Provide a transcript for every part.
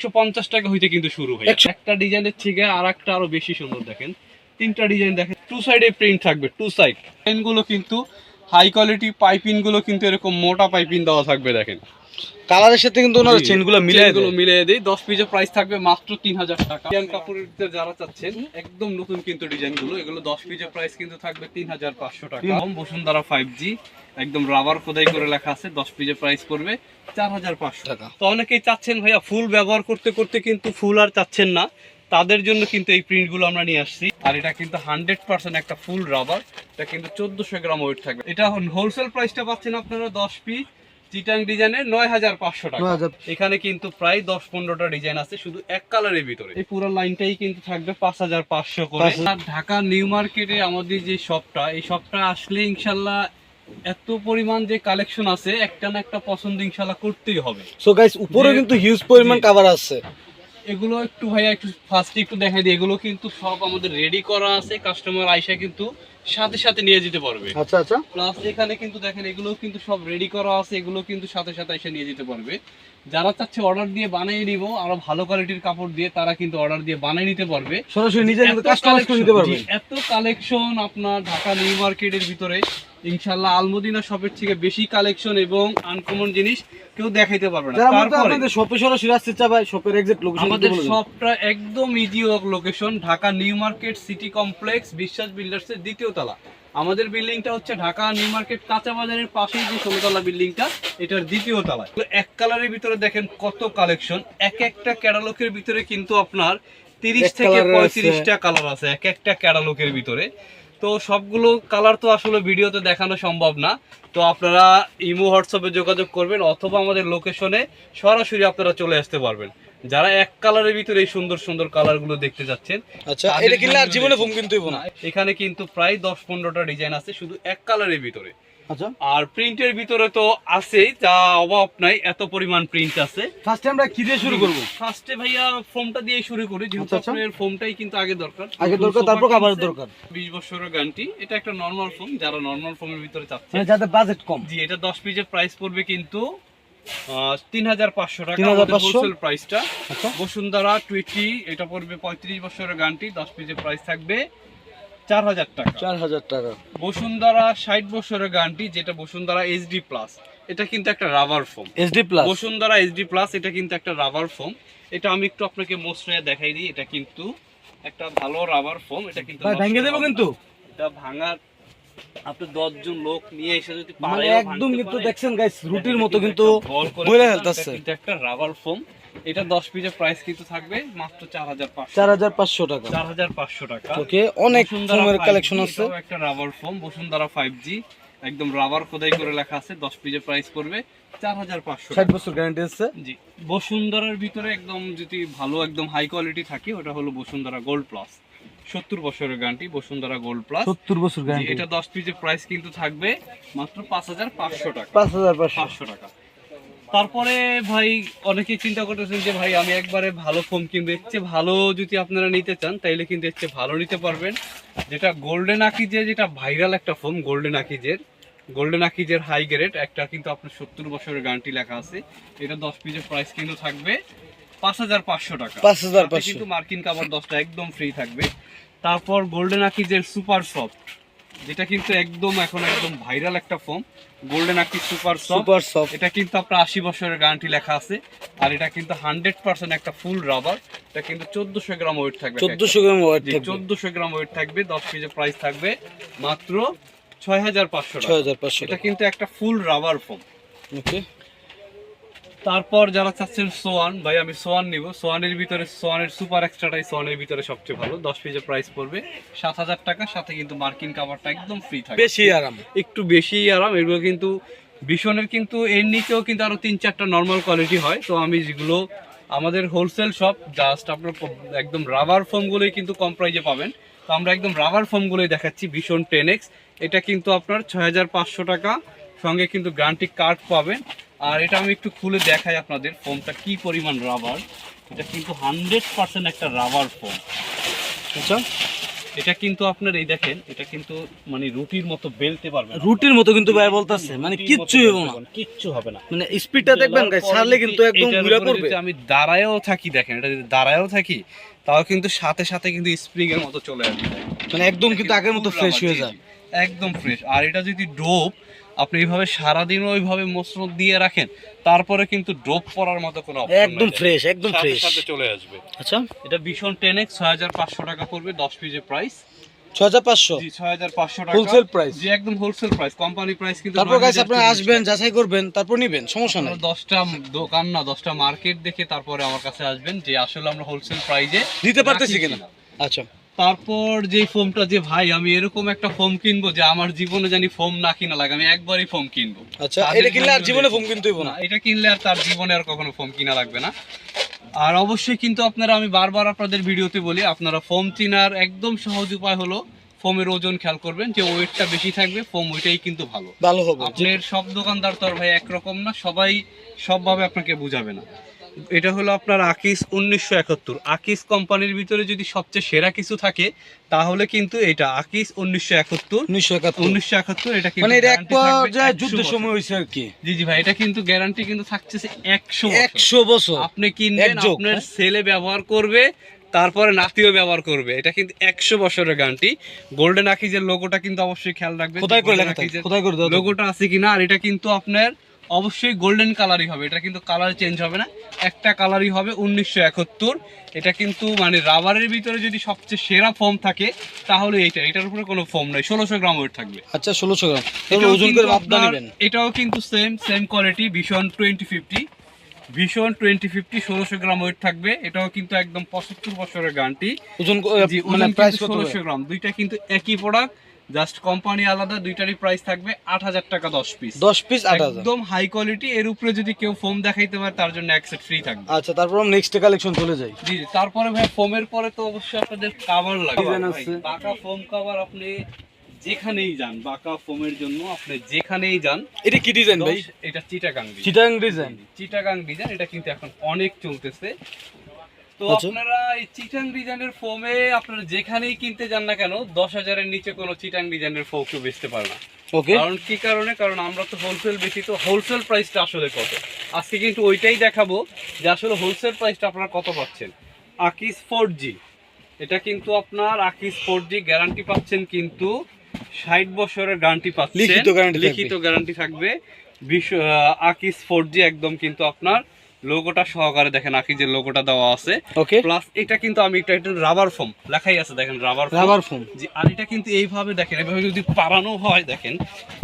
150 টাকা হইতে কিন্তু শুরু হয়। একটা ডিজাইনের থেকে আরেকটা আরো বেশি সুন্দর। দেখেন তিনটা ডিজাইন, দেখেন টু সাইডে প্রিন্ট থাকবে, টু সাইড। ডিজাইনগুলো কিন্তু হাই কোয়ালিটি, পাইপিং গুলো কিন্তু এরকম মোটা পাইপিং দেওয়া থাকবে। দেখেন কালারের সাথে কিন্তু ওনারা চেনগুলো মিলিয়ে দেয়। 10 পিসের প্রাইস থাকবে মাত্র 3000 টাকা। ডিজাইন কাপড়ের ভিতরে যারা চাচ্ছেন একদম নতুন কিন্তু ডিজাইনগুলো, এগুলো 10 পিসের প্রাইস কিন্তু থাকবে 3500 টাকা। বসুন্ধরা 5G একদম রাবার খোদাই করে লেখা আছে, 10 পিসের প্রাইস পড়বে 4500 টাকা। তো অনেকেই চাচ্ছেন ভাইয়া ফুল ব্যবহার করতে করতে কিন্তু ফুল আর চাচ্ছেন না, তাদের জন্য কিন্তু এই প্রিন্টগুলো আমরা নিয়ে আসছি। আর এটা কিন্তু 100% একটা ফুল রাবার, এটা কিন্তু 1400 গ্রাম ওয়েট থাকবে। এটা হোলসেল প্রাইসটা পাচ্ছেন আপনারা 10 পিস চিটাং ডিজাইনের 9500 টাকা। এখানে কিন্তু প্রায় 10-15টা ডিজাইন আছে শুধু এক কালারের ভিতরে। এই পুরো লাইনটাই কিন্তু থাকবে 5500 করে। আর ঢাকা নিউ মার্কেটে আমাদের যে শপটা, এই শপটা আসলে ইনশাল্লাহ এত পরিমাণ যে কালেকশন আছে, একটা না একটা পছন্দ ইনশাল্লাহ করতেই হবে। সো গাইস উপরে কিন্তু হিউজ পরিমাণ কভার আছে। এগুলো একটু ভাইয়া একটু ফার্স্টে একটু দেখাই দিই। এগুলো কিন্তু সব আমাদের রেডি করা আছে, কাস্টমার আইসা কিন্তু সাথে সাথে নিয়ে যেতে পারবে। আচ্ছা আচ্ছা। প্লাস এখানে কিন্তু দেখেন এগুলো কিন্তু সব রেডি করা আছে, এগুলো কিন্তু সাথে সাথে এসে নিয়ে যেতে পারবে। যারা চাচ্ছে অর্ডার দিয়ে বানিয়ে নিব আরো ভালো কোয়ালিটির কাপড় দিয়ে, তারা কিন্তু অর্ডার দিয়ে বানিয়ে নিতে পারবে, সরাসরি নিজে কাস্টমাইজ করে নিতে পারবে। এত কালেকশন আপনার ঢাকা নিউ মার্কেটের ভিতরে ইনশাআল্লাহ আলমদিনা শপের থেকে বেশি কালেকশন এবং আনকমন জিনিস কেউ দেখাইতে পারবে না। তারপরে আপনাদের শপে সরাসরি আসতে চাই, শপের এক্সাক্ট লোকেশন আমাদের শপটা একদম easy location, Dhaka new market city complex, বিশ্বাস বিল্ডার্সের দ্বিতীয় তলা। আমাদের বিল্ডিংটা হচ্ছে ঢাকা নিউ মার্কেট কাঁচা বাজারের পাশেই যে 16তলা বিল্ডিংটা, এটার দ্বিতীয় তলায়। এক কালারের ভিতরে দেখেন কত কালেকশন, এক একটা ক্যাটালগের ভিতরে কিন্তু আপনার 30 থেকে 35টা কালার আছে এক একটা ক্যাটালগের ভিতরে। তো সবগুলো কালার তো আসলে ভিডিওতে দেখানো সম্ভব না, তো আপনারা ইমো হোয়াটসঅ্যাপে যোগাযোগ করবেন অথবা আমাদের লোকেশনে সরাসরি আপনারা চলে আসতে পারবেন। যারা এক কালারের ভিতরে এই সুন্দর সুন্দর কালারগুলো দেখতে যাচ্ছেন, আচ্ছা এটা কিনলে আর জীবনে ফোন কিনতে হবে না। এখানে কিন্তু প্রায় 10-15টা ডিজাইন আছে শুধু এক কালারের ভিতরে। আচ্ছা, আর প্রিন্টের ভিতরে তো আছেই, যা অভাব নাই, এত পরিমাণ প্রিন্ট আছে। ফার্স্টে আমরা কি দিয়ে শুরু করব? ফার্স্টে ভাইয়া ফোমটা দিয়ে শুরু করি, যেহেতু আপনার ফোমটাই কিন্তু আগে দরকার, তারপর কভারের দরকার। 20 বছরের গ্যারান্টি, এটা একটা নরমাল ফোম, যারা নরমাল ফোমের ভিতরে চাচ্ছে, মানে যাদের বাজেট কম। জি, এটা 10 পিসের প্রাইস পড়বে কিন্তু 3500 টাকা আমাদের হোলসেল প্রাইসটা। বসুন্ধরা 20 এটা পড়বে 35 বছরের গ্যারান্টি, 10 পিসের প্রাইস থাকবে 4000 টাকা। 4000 টাকা। বসুন্ধরা 60 বছরের গ্যারান্টি, যেটা বসুন্ধরা এইচডি প্লাস, এটা কিন্তু একটা rubber foam. HD plus, Bashundhara HD plus, এটা কিন্তু একটা রাবার ফোম। এটা আমি একটু আপনাকে মোস্টরে দেখাই দিই, এটা কিন্তু একটা ভালো রাবার ফোম। এটা কিন্তু ভেঙে দেব, কিন্তু এটা ভাঙার আপনি 10 জন লোক নিয়ে এসে যদি পারে একদম কিন্তু দেখছেন গাইস রুটির মতো কিন্তু বইলা ফেলতাছে। এটা একটা রাবার ফোম, এটা 10 পিসের প্রাইস কিন্তু থাকবে মাত্র 4500 টাকা। 4500 টাকা। ওকে, অনেক ফোমের কালেকশন আছে। এটাও একটা রাবার ফোম, বসুন্ধরা 5G একদম রাবার খোদাই করে লেখা আছে, 10 পিসের প্রাইস পড়বে 4500 60 বছর গ্যারান্টি আছে। জি, বসুন্ধরার ভিতরে একদম যদি ভালো একদম হাই কোয়ালিটি থাকে, ওটা হলো বসুন্ধরা গোল্ড প্লাস, 70 বছরের গ্যারান্টি, বসুন্ধরা গোল্ড প্লাস 70 বছর গ্যারান্টি। এটা 10 পিসের প্রাইস কিন্তু থাকবে মাত্র 5500 টাকা। 5500 টাকা। তারপরে ভাই অনেকে চিন্তা করতেছেন যে ভাই আমি একবারে ভালো ফোম কিনবো, এর চেয়ে ভালো যদি আপনারা নিতে চান তাইলে কিন্তু এর চেয়ে ভালো নিতে পারবেন। যেটা গোল্ডেন আকিজের, যেটা ভাইরাল একটা ফোম, গোল্ডেন আকিজের হাই গ্রেড, একটা কিন্তু আপনার 70 বছরের গ্যারান্টি লেখা আছে। এটা 10 পিসের প্রাইস কিন্তু থাকবে 5500 টাকা। 5500 কিন্তু মার্কিন কভার 10টা একদম ফ্রি থাকবে। তারপর গোল্ডেন আকিজের সুপার সফট, যেটা কিন্তু একদম এখন একদম ভাইরাল একটা ফোম, গোল্ডেন আকি সুপার সফট। এটা কিন্তু আপনার 80 বছরের গ্যারান্টি লেখা আছে। আর এটা কিন্তু 100% একটা ফুল রাবার, এটা কিন্তু 1400 গ্রাম ওয়েট থাকবে। 1400 গ্রাম ওয়েট থাকবে। 1400 গ্রাম ওয়েট থাকবে। 10 পিসের প্রাইস থাকবে মাত্র 6500 টাকা। 6500 এটা কিন্তু একটা ফুল রাবার ফোম। ওকে, তারপর যারা চাচ্ছেন সোয়ান, ভাই আমি সোয়ান নিব, সোয়ানের ভিতরে সোয়ানের সুপার এক্সট্রাটাই সোয়ানের ভিতরে সবচেয়ে ভালো, 10 পিসের প্রাইস পড়বে 7000 টাকা, সাথে কিন্তু মার্কিন কভারটা একদম ফ্রি থাকবে, বেশি আরাম, একটু বেশি আরাম। এগুলো কিন্তু ভীষণের কিন্তু এর নিচেও কিন্তু আরো 3-4টা নর্মাল কোয়ালিটি হয়। তো আমি যেগুলো আমাদের হোলসেল শপ, জাস্ট আপনার একদম রাবার ফোমগুলোই কিন্তু কম প্রাইজে পাবেন। তো আমরা একদম রাবার ফোমগুলোই দেখাচ্ছি। ভীষণ 10X, এটা কিন্তু আপনার 6500 টাকা, সঙ্গে কিন্তু গ্যারান্টি কার্ড পাবেন। আর এটা আমি একটু খুলে দেখাই আপনাদের ফোমটা কি পরিমাণ রাবার। এটা কিন্তু 100% একটা রাবার ফোম। আচ্ছা, এটা কিন্তু আপনার এই দেখেন, এটা কিন্তু মানে রুটির মতো বেলতে পারবেন, রুটির মতো কিন্তু ভাই বলতাছে, মানে কিচ্ছু হবে না, কিচ্ছু হবে না। মানে স্পিডটা দেখবেন গাইস, ছাড়লে কিন্তু একদম এটার ঘুরে উপরে পড়বে। যদি আমি দাঁড়ায়ও থাকি, দেখেন এটা যদি দাঁড়ায়ও থাকি তাও কিন্তু সাথে সাথে কিন্তু স্প্রিং এর মতো চলে আসবে, মানে একদম কিন্তু আগের মতো ফ্রেশ হয়ে যায়, একদম ফ্রেশ। আর এটা যদি ড্রপ আপনি এইভাবে সারাদিনও ওইভাবে মসৃণ দিয়ে রাখেন, তারপরে কিন্তু ড্রপ পরার মতো কোনো অপশন একদম ফ্রেশ, একদম সাথে ফ্রেশ। সাথে চলে আসবে। আচ্ছা, এটা ভীষণ 10x 6500 টাকা পড়বে 10 পিসের প্রাইস। 6500 জি 6500 টাকা হোলসেল প্রাইস। জি একদম হোলসেল প্রাইস, কোম্পানি প্রাইস কিন্তু। তারপর গাইস আপনারা আসবেন, যাচাই করবেন, তারপর নেবেন, সমস্যা নাই। 10টা দোকান না 10টা মার্কেট দেখে তারপরে আমার কাছে আসবেন যে আসলে আমরা হোলসেল প্রাইজে দিতে পারতেছি কিনা। আচ্ছা, তারপর যে ফোমটা, যে ভাই আমি এরকম একটা ফোম কিনবো যে আমার জীবনে জানি ফোম না কিনা লাগে, আমি একবারই ফোম কিনবো। আচ্ছা, এটা কিনলে আর জীবনে ফোম কিনতে হইব না, এটা কিনলে আর তার জীবনে আর কখনো ফোম কিনা লাগবে না। আর অবশ্যই কিন্তু আপনারা, আমি বারবার আপনাদের ভিডিওতে বলি, আপনারা ফোম চিনার একদম সহজ উপায় হলো ফোমের ওজন খেয়াল করবেন, যে ওয়েটটা বেশি থাকবে ফোম ওইটাই কিন্তু ভালো হবে। আপনার সব দোকানদার তো আর ভাই একরকম না, সবাই সবভাবে আপনাকে বুঝাবে না। এটা হলো আপনার আকিস 1971। আকিস কোম্পানির ভিতরে যদি সবচেয়ে সেরা কিছু থাকে তাহলে কিন্তু এটা আকিস 1971। এটা কিন্তু মানে এটা এক guarantee থাকবে পর্যায়ে 100 যুদ্ধের বছর। সময় হইছে আর কি। জি জি ভাই, এটা কিন্তু গ্যারান্টি কিন্তু থাকছে 100 বছর আপনি কিনবেন, এক যোগ, আপনার হ্যাঁ? ছেলে ব্যবহার করবে, তারপরে নাতিও ব্যবহার করবে। এটা কিন্তু 100 বছরের গ্যারান্টি। গোল্ডেন আকিজের লোগোটা কিন্তু অবশ্যই খেয়াল রাখবেন, কোথায় করে লেখা থাকে, কোথায় করে দাও লোগোটা আছে কিনা। আর এটা কিন্তু আপনার অবশ্যই গোল্ডেন কালারই হবে, এটা কিন্তু কালার চেঞ্জ হবে না, একটা কালারই হবে 1971। এটা কিন্তু মানে রাবারের ভিতরে যদি সবচেয়ে সেরা ফোম থাকে তাহলে এটার উপরে কোনো ফোম নাই। 1600 গ্রাম ওয়েট থাকবে। আচ্ছা, 1600 গ্রাম। তাহলে ওজন করে মাপটা নেবেন। এটাও কিন্তু সেম কোয়ালিটি, ভীষণ 2050, ভীষণ 2050 1600 গ্রাম ওয়েট থাকবে। এটাও কিন্তু একদম 75 বছরের গ্যারান্টি। ওজন মানে প্রাইস 1600 গ্রাম, দুইটা কিন্তু একই প্রোডাক্ট, জাস্ট কোম্পানি আলাদা, দুইটারই প্রাইস থাকবে 8000 টাকা 10 পিস। 10 পিস 8000, একদম হাই কোয়ালিটি। এর উপরে যদি কেউ ফোম দেখাইতে পারে তার জন্য এক সেট ফ্রি থাকবে। আচ্ছা, তারপর আমরা নেক্সট কালেকশন চলে যাই। জি, তারপরে ভাই ফোমের পরে তো অবশ্যই আপনাদের কভার লাগবে। ডিজাইন আছে। বাঁকা ফোম কভার আপনি যেখানেই যান, বাঁকা ফোমের জন্য আপনি যেখানেই যান। এটা কি ডিজাইন ভাই? এটা চিটাগাং ডিজাইন। চিটাগাং ডিজাইন, এটা কিন্তু এখন অনেক চলতেছে। তো আচ্ছা। আপনারা এই চিটাং ডিজাইনের ফোমে আপনারা যেখানেই কিনতে যান না কেন 10,000 এর নিচে কোনো চিটাং ডিজাইনের ফোম কেউ বেচতে পারে না। ওকে, কারণ কি কারণে? কারণ আমরা তো হোলসেল বেশি, তো হোলসেল প্রাইসটা আসলে কত আজকে কিন্তু ওইটাই দেখাবো যে আসলে হোলসেল প্রাইসটা আপনারা কত পাচ্ছেন। আকিস 4G, এটা কিন্তু আপনার আকিস 4G গ্যারান্টি পাচ্ছেন, কিন্তু 60 বছরের গ্যারান্টি পাচ্ছেন, লিখিত গ্যারান্টি থাকবে। আকিস 4G একদম কিন্তু আপনার লোগোটা সহকারে দেখেন, আকিজের লোগোটা দেওয়া আছে। ওকে, প্লাস এটা কিন্তু আমি এটা রাবার ফোম লেখাই আছে, দেখেন রাবার ফোম। জি, আর এটা কিন্তু এইভাবে দেখেন, এইভাবে যদি পারানো হয়, দেখেন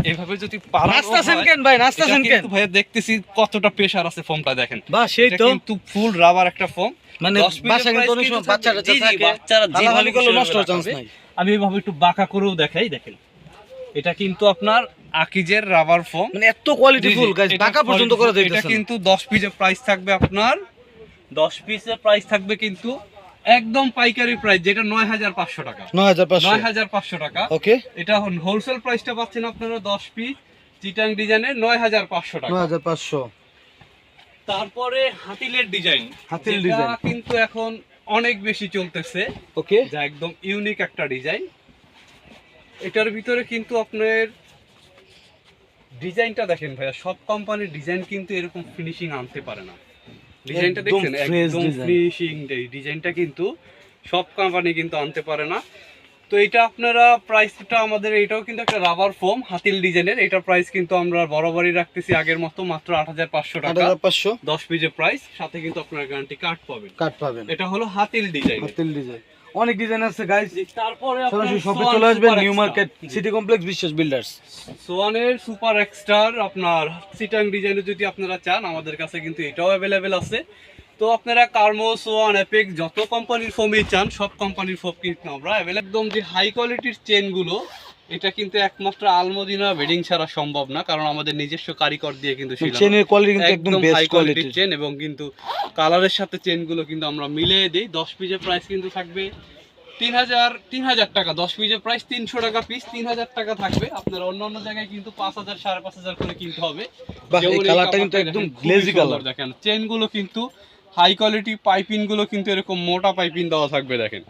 এইভাবে যদি পারানো হয়, কেন ভাই, নাচতাছেন কেন ভাই? দেখতেছি কতটা প্রেসার আছে ফোমটা, দেখেন বাহ, সেই তো কিন্তু ফুল রাবার একটা ফোম। মানে বাসা কিন্তু অনেক সময় বাচ্চারা থাকে, বাচ্চারা যেভাবে করলে নষ্ট হওয়ার চান্স নাই। আমি এইভাবে একটু বাঁকা করেও দেখাই, দেখেন এটা কিন্তু আপনার আকিজের রাবার ফোম, মানে এত কোয়ালিটিফুল গাইস, বাঁকা পর্যন্ত করে দিতেছেন। এটা কিন্তু 10 পিসের প্রাইস থাকবে আপনার, 10 পিসের প্রাইস থাকবে কিন্তু একদম পাইকারি প্রাইস, যেটা 9500 টাকা। 9500 টাকা। ওকে, এটা হোলসেল প্রাইসটা পাচ্ছেন আপনারা 10 পিস চিটাং ডিজাইনের 9500 টাকা। 9500। তারপরে হাতিলের ডিজাইন, হাতিল যেটা ডিজাইন কিন্তু এখন অনেক বেশি চলতেছে, ওকে, যা একদম ইউনিক একটা ডিজাইন। এটার ভিতরে কিন্তু আপনার ডিজাইনটা দেখেন ভাইয়া, সব কোম্পানির ডিজাইন কিন্তু এরকম ফিনিশিং আনতে পারে না। ডিজাইনটা একদম দেখছেন, fresh একদম design। ফিনিশিং ডিজাইনটা কিন্তু সব কোম্পানি কিন্তু আনতে পারে না। তো এটা আপনারা প্রাইসটা আমাদের, এটাও কিন্তু একটা রাবার ফোম হাতিল ডিজাইনের, এটার প্রাইস কিন্তু আমরা বরাবরই রাখতেছি আগের মতো, মাত্র 8500 টাকা। 8500 10 পিসের প্রাইস, সাথে কিন্তু আপনারা গ্যারান্টি কার্ড পাবেন। এটা হলো হাতিল ডিজাইন। অনেক ডিজাইন আছে গাইস। তারপরে সরাসরি শপে চলে আসবেন, নিউ মার্কেট সিটি কমপ্লেক্স বিশ্বাস বিল্ডার্স। সোয়ানের সুপার এক্সটার আপনার চিটাং ডিজাইনে যদি আপনারা চান, আমাদের কাছে কিন্তু এটাও অ্যাভেলেবেল আছে। তো আপনারা কার্মো, সোয়ান, অ্যাপেক্স যত কোম্পানির ফোমই চান সব কোম্পানির ফোম কিন্তু আমরা অ্যাভেলেবেল। একদম যে হাই কোয়ালিটির চেনগুলো, এটা কিন্তু একমাত্র আলমদিনা বেডিং ছাড়া সম্ভব না, কারণ আমাদের নিজস্ব কারিগর দিয়ে কিন্তু চেনের কোয়ালিটি কিন্তু একদম বেস্ট হাই কোয়ালিটির কোয়ালিটির চেন, এবং কিন্তু কালারের সাথে চেনগুলো কিন্তু আমরা মিলিয়ে দিই। 10 পিসের প্রাইস কিন্তু থাকবে 3000 টাকা। 10 পিসের প্রাইস 300 টাকা পিস, 3000 টাকা থাকবে। আপনারা অন্য জায়গায় কিন্তু 5000 5500 করে কিনতে হবে। এই কালারটা কিন্তু একদম গ্লেজি কালার। দেখেন চেনগুলো কিন্তু হাই কোয়ালিটি, পাইপিং গুলো কিন্তু এরকম মোটা পাইপিং দেওয়া থাকবে, দেখেন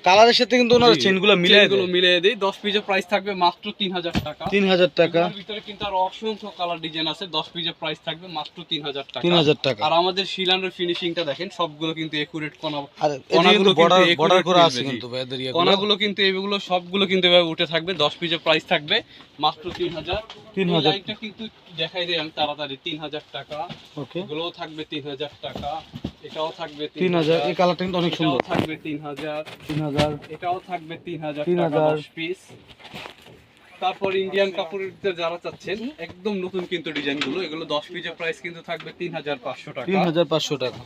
কালারের সাথে কিন্তু ওনারা জি, চেনগুলো মিলিয়ে চেনগুলো দেয়। মিলিয়ে দেই। 10 পিসের প্রাইস থাকবে মাত্র 3000 টাকা। 3000 টাকা। এগুলোর ভিতরে কিন্তু আরো অসংখ্য কালার ডিজাইন আছে। 10 পিসের প্রাইস থাকবে মাত্র 3000 টাকা। 3000 টাকা। আর আমাদের শিলানোর ফিনিশিংটা দেখেন, সবগুলো কিন্তু একুরেট কোনা। আর কোনাগুলো বর্ডার কিন্তু বর্ডার accurate করা মিলবে, আছে জি। কিন্তু ভাইদের ইয়েগুলো। কোনাগুলো কিন্তু এগুলো সবগুলো কিন্তু এভাবে উঠে থাকবে। 10 পিসের প্রাইস থাকবে মাত্র 3000। 3000 এই লাইনটা কিন্তু দেখাই দেই আমি তাড়াতাড়ি। 3000 টাকা। ওকে। এগুলোও থাকবে 3000 টাকা। এটাও থাকবে 3000। এই কালারটা কিন্তু অনেক সুন্দর। এটাও থাকবে 3000। 3000। এটাও থাকবে 3000 টাকা 3000 10 পিস। তারপর ইন্ডিয়ান কাপড়ের ভিতরে যারা চাচ্ছেন একদম নতুন কিন্তু ডিজাইনগুলো, এগুলো 10 পিসের প্রাইস কিন্তু থাকবে 3500 টাকা। 3500 টাকা।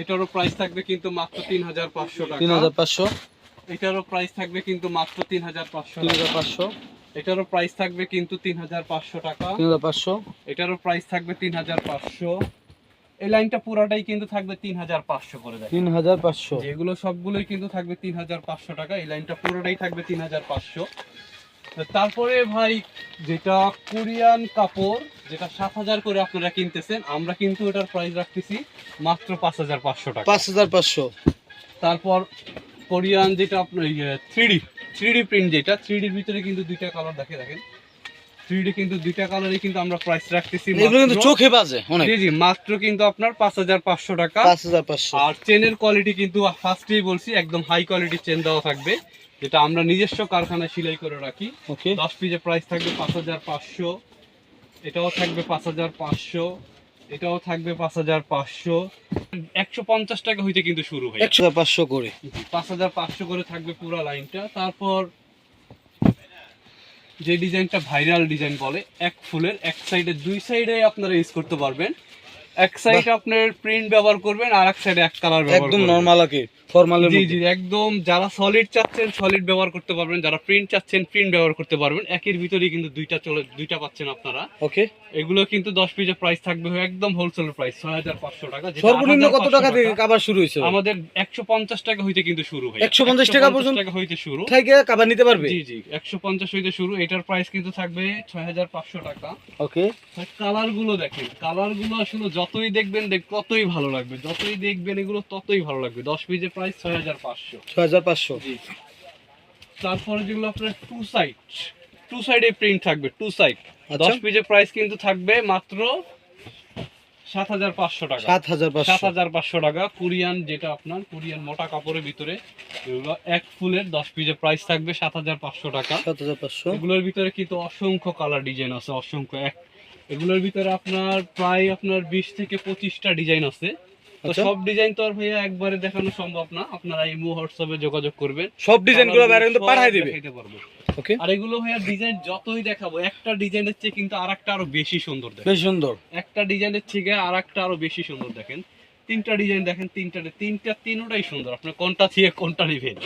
এটারও প্রাইস থাকবে কিন্তু মাত্র 3500 টাকা। 3500। এটারও প্রাইস থাকবে কিন্তু মাত্র 3500 টাকা। 3500। এটারও প্রাইস থাকবে কিন্তু 3500 টাকা। 3500। এটারও প্রাইস থাকবে 3500। এই লাইনটা পুরাটাই কিন্তু থাকবে 3500 করে দেয়। 3500। যেগুলো সবগুলোই কিন্তু থাকবে 3500 টাকা। এই লাইনটা পুরোটাই থাকবে 3500। তারপরে ভাই যেটা কোরিয়ান কাপড়, যেটা 7000 করে আপনারা কিনতেছেন, আমরা কিন্তু এটার প্রাইস রাখতেছি মাত্র 5500 টাকা। 5500। তারপর কোরিয়ান যেটা আপনার 3D প্রিন্ট, যেটা 3Dর ভিতরে কিন্তু দুইটা কালার দেখেন। 3D কিন্তু দুইটা কালারই কিন্তু আমরা প্রাইস রাখতেছি এগুলো কিন্তু চোখে বাজে অনেক। জি জি, মাত্র কিন্তু আপনার 5500 টাকা। 5500। আর চেনের কোয়ালিটি কিন্তু ফার্স্টেই বলছি একদম হাই কোয়ালিটির চেন দেওয়া থাকবে, যেটা আমরা নিজস্ব কারখানায় সেলাই করে রাখি। ওকে। 10 পিসের প্রাইস থাকবে 5500। এটাও থাকবে 5500। এটাও থাকবে 5500। 150 টাকা হইতে কিন্তু শুরু হয়। 1500 করে। 5500 করে থাকবে পুরো লাইনটা। তারপর যে ডিজাইনটা ভাইরাল ডিজাইন বলে, এক ফুলের এক সাইডে, দুই সাইডে আপনারা ইউজ করতে পারবেন। এক সাইডে আপনার প্রিন্ট ব্যবহার করবেন, আর এক সাইডে এক কালার ব্যবহার একদম করবেন। নরমাল আকে ফর্মালের জি মধ্যে। জি, একদম যারা সলিড চাচ্ছেন সলিড ব্যবহার করতে পারবেন, যারা প্রিন্ট চাচ্ছেন প্রিন্ট ব্যবহার করতে পারবেন। একের ভিতরেই কিন্তু দুইটা পাচ্ছেন আপনারা। ওকে। এগুলো কিন্তু 10 পিসের প্রাইস থাকবে একদম হোলসেল প্রাইস 6500 টাকা। যেটা সর্বনিম্ন কত 8500 টাকা থেকে কভার শুরু হইছে? আমাদের 150 টাকা হইতে কিন্তু শুরু হয়। 150 টাকা পর্যন্ত টাকা হইতে শুরু। থেকে কভার নিতে পারবে? জি জি, 150 হইতে শুরু। এটার প্রাইস কিন্তু থাকবে 6500 টাকা। ওকে। কালার গুলো দেখেন, কালার গুলো আসলে যতই দেখবেন ততই ভালো লাগবে, যতই দেখবেন এগুলো ততই ভালো লাগবে। 10 পিসের প্রাইস 6500। 6500। জি। তারপরে যেগুলো আপনার টু সাইডে প্রিন্ট থাকবে, টু সাইড। আচ্ছা। 10 পিসের প্রাইস কিন্তু থাকবে মাত্র 7500 টাকা। 7500। 7500 টাকা। কোরিয়ান, যেটা আপনার কোরিয়ান মোটা কাপড়ের ভিতরে, এগুলো এক ফুলের 10 পিসের প্রাইস থাকবে 7500 টাকা। 7500। এগুলোর ভিতরে কিন্তু অসংখ্য কালার ডিজাইন আছে, অসংখ্য। এগুলোর ভিতরে আপনার প্রায় 20 থেকে 25টা ডিজাইন আছে। তো আচ্ছা। সব ডিজাইন তো আর ভাইয়া একবারে দেখানো সম্ভব না, আপনারা ইমো হোয়াটসঅ্যাপে যোগাযোগ করবেন, সব ডিজাইনগুলো বাইরে কিন্তু সব পাঠিয়ে দিবে। দেখাইতে পারবো। ওকে। আর এগুলো ভাইয়া ডিজাইন যতই দেখাবো, একটা ডিজাইনের চেয়ে কিন্তু আরেকটা আরো বেশি সুন্দর দেখেন। বেশ সুন্দর। একটা ডিজাইনের থেকে আরেকটা আরো বেশি সুন্দর দেখেন। তিনটা ডিজাইন দেখেন, তিনটাই সুন্দর। আপনি কোনটা থেকে কোনটা নেবেন?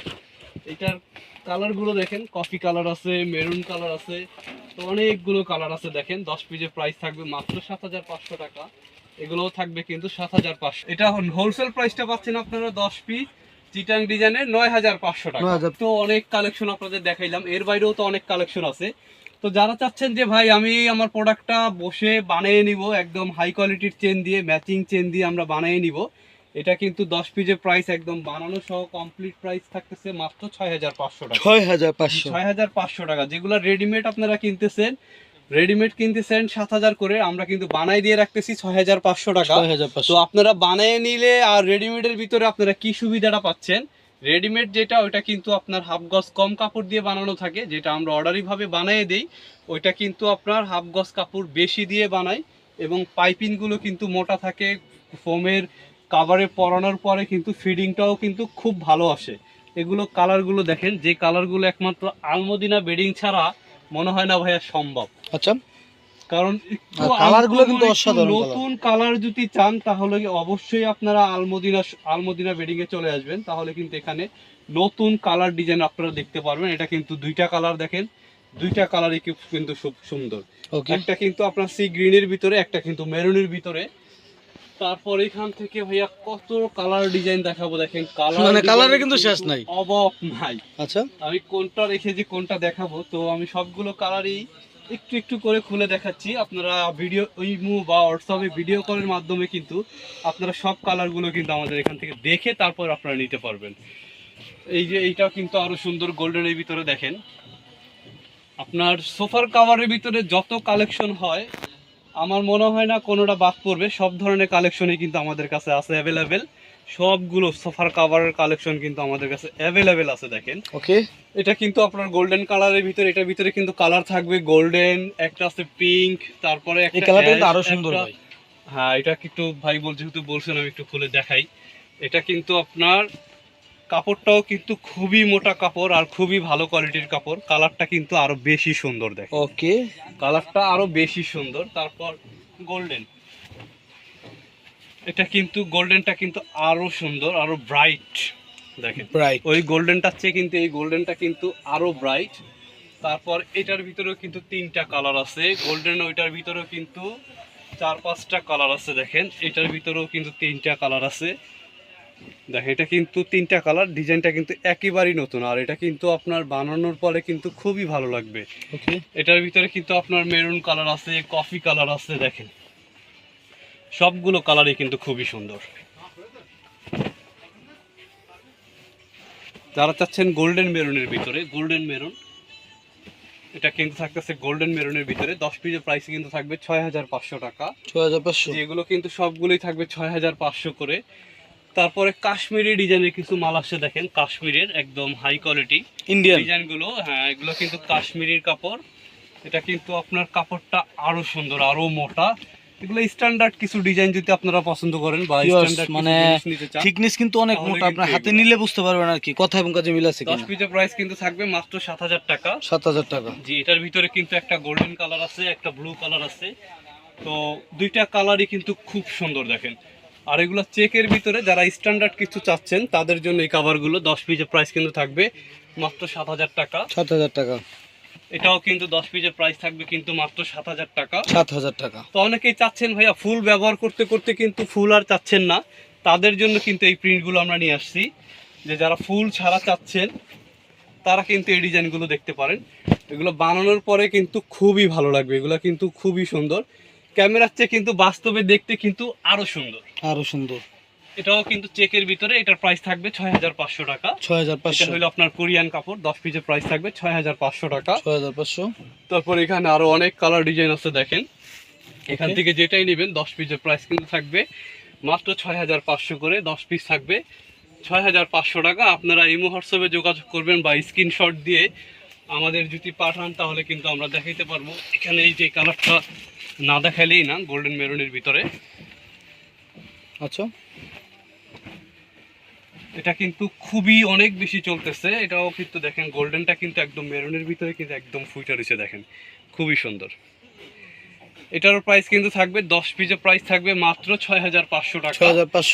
এটার কালার গুলো দেখেন, কফি কালার আছে, মেরুন কালার আছে, তো অনেকগুলো কালার আছে দেখেন। 10 পিসের প্রাইস থাকবে মাত্র 7500 টাকা। এগুলোও থাকবে কিন্তু 7500। এটা হোলসেল প্রাইসটা পাচ্ছেন আপনারা 10 পিস চিটাং ডিজাইনের 9500 টাকা। 9000। তো অনেক কালেকশন আপনাদের দেখাইলাম, এর বাইরেও তো অনেক কালেকশন আছে। তো যারা চাচ্ছেন যে ভাই আমি আমার প্রোডাক্টটা বসে বানিয়ে নিব, একদম হাই কোয়ালিটির চেন দিয়ে, ম্যাচিং চেন দিয়ে আমরা বানিয়ে নিব, এটা কিন্তু 10 পিসের প্রাইস একদম বানানো সহ কমপ্লিট প্রাইস থাকতেছে মাত্র 6500 টাকা। 6500। 6500 টাকা। যেগুলো রেডিমেড আপনারা কিনতেছেন 7000 করে, আমরা কিন্তু বানাই দিয়ে রাখতেছি 6500 টাকা। 6500। তো আপনারা বানিয়ে নিলে, আর রেডিমেডের ভিতরে আপনারা কি সুবিধাটা পাচ্ছেন, রেডিমেড যেটা ওইটা কিন্তু আপনার হাফ গজ কম কাপড় দিয়ে বানানো থাকে, যেটা আমরা অর্ডারি ভাবে বানিয়ে দেই, ওইটা কিন্তু আপনার হাফ গজ কাপড় বেশি দিয়ে বানাই, এবং পাইপিংগুলো কিন্তু মোটা থাকে। ফোমের কাভারে পরানোর পরে কিন্তু ফিডিংটাও কিন্তু খুব ভালো আসে। এগুলো কালারগুলো দেখেন, যে কালারগুলো একমাত্র আলমদিনা বেডিং ছাড়া মনে হয় না ভাইয়া সম্ভব। আচ্ছা। কারণ কালারগুলো কিন্তু অসাধারণ। নতুন কালার যদি চান তাহলে অবশ্যই আপনারা আলমদিনা বেডিং এ চলে আসবেন, তাহলে কিন্তু এখানে নতুন কালার ডিজাইন আপনারা দেখতে পারবেন। এটা কিন্তু দুইটা কালার দেখেন, দুইটা কালারই কিন্তু খুব সুন্দর। একটা কিন্তু আপনার সি গ্রিনের ভিতরে, একটা কিন্তু মেরুনের ভিতরে। তারপর এখান থেকে ভাইয়া কত কালার ডিজাইন দেখাবো দেখেন, কালারে কিন্তু শেষ নাই, অভাব নাই। আচ্ছা, আমি কোনটা রেখে যে কোনটা দেখাবো, তো আমি সবগুলো কালারই একটু একটু করে খুলে দেখাচ্ছি। আপনারা ভিডিও ইমো বা হোয়াটসঅ্যাপে ভিডিও কলের মাধ্যমে কিন্তু আপনারা সব কালারগুলো কিন্তু আমাদের এখান থেকে দেখে তারপর আপনারা নিতে পারবেন। এই যে এইটাও কিন্তু আরো সুন্দর গোল্ডেনের ভিতরে দেখেন, আপনার সোফার কাভারের ভিতরে যত কালেকশন হয় আমার মনে হয় না কোনোটা বাদ পড়বে, সব ধরনের কালেকশনই কিন্তু আমাদের কাছে আছে অ্যাভেলেবেল। সবগুলো সোফার কাভারের কালেকশন কিন্তু আমাদের কাছে অ্যাভেলেবেল আছে দেখেন। ওকে, এটা কিন্তু আপনার গোল্ডেন কালারের ভিতরে, এটার ভিতরে কিন্তু কালার থাকবে গোল্ডেন, একটা আছে পিঙ্ক, তারপরে এই একটা কালারটা কিন্তু ash, আরো সুন্দর একটা- ভাই। হ্যাঁ এটা কিন্তু ভাই যেহেতু বলছেন আমি একটু খুলে দেখাই। এটা কিন্তু আপনার কাপড়টাও কিন্তু খুবই মোটা কাপড় আর খুবই ভালো কোয়ালিটির কাপড়। কালারটা কিন্তু আরো বেশি সুন্দর দেখেন, ওকে, কালারটা আরো বেশি সুন্দর। তারপর গোল্ডেন, এটা কিন্তু গোল্ডেনটা কিন্তু আরো সুন্দর, আরো ব্রাইট দেখেন। ব্রাইট। ওই গোল্ডেনটার চেয়ে কিন্তু এই গোল্ডেনটা কিন্তু আরো ব্রাইট। তারপর এটার ভিতরেও কিন্তু 3টা কালার আছে গোল্ডেন, ওইটার ভিতরেও কিন্তু 4-5টা কালার আছে দেখেন। এটার ভিতরেও কিন্তু 3টা কালার আছে দেখেন। এটা কিন্তু 3টা কালার, ডিজাইনটা কিন্তু একেবারেই নতুন, আর এটা কিন্তু আপনার বানানোর পরে কিন্তু খুবই ভালো লাগবে। ওকে, এটার ভিতরে কিন্তু আপনার মেরুন কালার আছে, কফি কালার আছে দেখেন। সবগুলো কালারই কিন্তু খুবই সুন্দর। যারা চাচ্ছেন গোল্ডেন মেরুনের ভিতরে, গোল্ডেন মেরুন, এটা কিন্তু থাকতেছে গোল্ডেন মেরুনের ভিতরে। 10 পিসের প্রাইস কিন্তু থাকবে 6500 টাকা। 6500। যেগুলো কিন্তু সবগুলোই থাকবে 6500 করে। তারপরে কাশ্মীরি ডিজাইনের কিছু মাল আসছে দেখেন, কাশ্মীরের একদম হাই কোয়ালিটি ইন্ডিয়ান। ডিজাইনগুলো। হ্যাঁ এগুলো কিন্তু কাশ্মীরির কাপড়। এটা কিন্তু আপনার কাপড়টা আরো সুন্দর, আরো মোটা। এগুলো স্ট্যান্ডার্ড কিছু ডিজাইন যদি আপনারা পছন্দ করেন বা স্ট্যান্ডার্ড মানে নিতে চান, থিকনেস কিন্তু অনেক তাহলে মোটা, কিন্তু আপনার হাতে এগুলো। নিলে বুঝতে পারবেন আর কি, কথা এবং কাজে মিল আছে 10 কিনা। পিসের প্রাইস কিন্তু থাকবে মাত্র 7000 টাকা। 7000 টাকা। জি, এটার ভিতরে কিন্তু একটা গোল্ডেন কালার আছে, একটা ব্লু কালার আছে। তো দুইটা কালারই কিন্তু খুব সুন্দর দেখেন। আর এগুলো চেকের ভিতরে, যারা স্ট্যান্ডার্ড কিছু চাচ্ছেন তাদের জন্য এই কাভারগুলো 10 পিসের প্রাইস কিন্তু থাকবে মাত্র 7000 টাকা। 7000 টাকা। এটাও কিন্তু 10 পিসের প্রাইস থাকবে কিন্তু মাত্র 7000 টাকা। 7000 টাকা। তো অনেকেই চাচ্ছেন ভাইয়া ফুল ব্যবহার করতে করতে কিন্তু ফুল আর চাচ্ছেন না, তাদের জন্য কিন্তু এই প্রিন্টগুলো আমরা নিয়ে আসছি। যে যারা ফুল ছাড়া চাচ্ছেন তারা কিন্তু এই ডিজাইনগুলো দেখতে পারেন। এগুলো বানানোর পরে কিন্তু খুবই ভালো লাগবে, এগুলো কিন্তু খুবই সুন্দর। ক্যামেরার চেয়ে কিন্তু বাস্তবে দেখতে কিন্তু আরো সুন্দর। আরো সুন্দর। এটাও কিন্তু চেকের ভিতরে, এটার প্রাইস থাকবে 6500 টাকা। এটা 6500। হলো আপনার কোরিয়ান কাপড়, 10 পিসের প্রাইস থাকবে 6500 টাকা। 6500। তারপর এখানে আরো অনেক কালার ডিজাইন আছে দেখেন। এখান থেকে যেটাই নেবেন 10 পিসের প্রাইস কিন্তু থাকবে মাত্র 6500 করে। 10 পিস থাকবে 6500 টাকা। আপনারা ইমো হোয়াটসঅ্যাপে যোগাযোগ করবেন বা স্ক্রিনশট দিয়ে আমাদের যদি পাঠান তাহলে কিন্তু আমরা দেখাইতে পারবো। এখানে এই যে কালারটা না দেখাইলেই না, গোল্ডেন মেরুনের ভিতরে। আচ্ছা, এটা কিন্তু খুবই অনেক বেশি চলতেছে। এটাও কিন্তু দেখেন গোল্ডেনটা কিন্তু একদম মেরুনের ভিতরে কিন্তু একদম ফুটে রয়েছে দেখেন, খুবই সুন্দর। এটারও প্রাইস কিন্তু থাকবে 10 পিসের প্রাইস থাকবে মাত্র 6500 টাকা। 6500।